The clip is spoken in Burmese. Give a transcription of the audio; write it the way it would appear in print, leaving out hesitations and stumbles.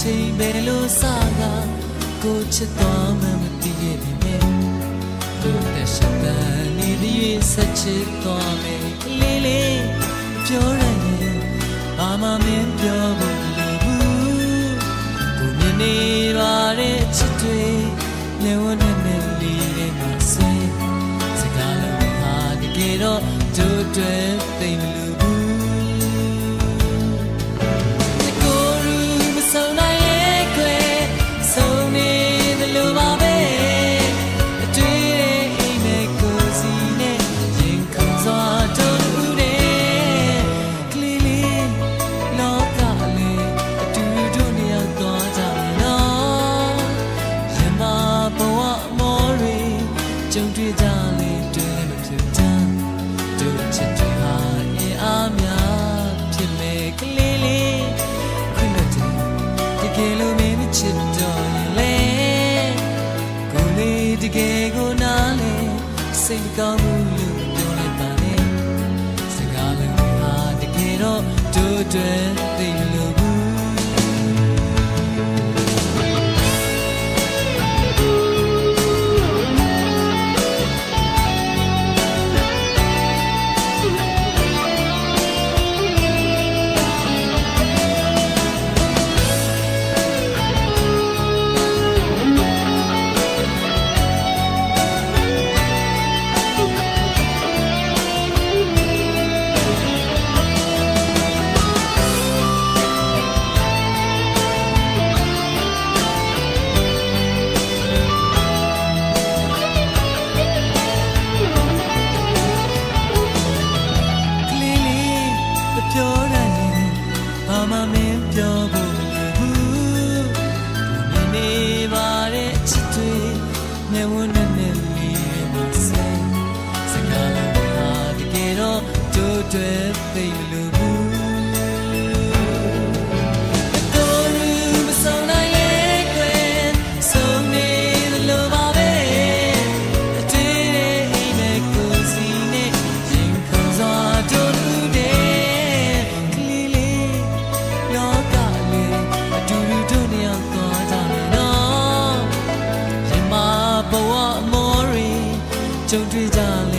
ချိန်ပဲလို့စားကကိုချစ်တော်မှမတည်ရဲ့နေတို့တဲ့ရှမ်းတန်နေပြီးဆက်ချစ်တော်မယ်လေးလေးပြောရရင်ဘာမှမပြောဘူးလို့ကိုမြင်နေပါတဲ့ချစ်တွေလေဝနဲ့နဲ့လေးတွေမှာဆွေးစကားလုံးဟာတကယ်တော့တို့တွေသိမလို့ကြုံတွေ့ကြလေတွေ့မဖြစ်တမ်းတို့ချစ်တွေဟာအင်အားများဖြစ်မဲ့ကလေးလေးခွင့်မဲ့တယ်တကယ်လို့မင်းချစ်တော့ရင်လေကိုလေးတကယ်ကိုနားလေစိတ်ကောင်းမှုလို့ပြောလိုက်ပါနဲ့စကားလုံးဟာတကယ်တော့တို့တွေသိလို့ပြောဖို့ဘူးမြင်နေပါတဲ့ချစ်တွေနေဝန်နဲ့လေးမစဲစကားလုံးဟာတကယ်တော့တို့တွေသိလို့ဘူးကြုံတွေ့ကြ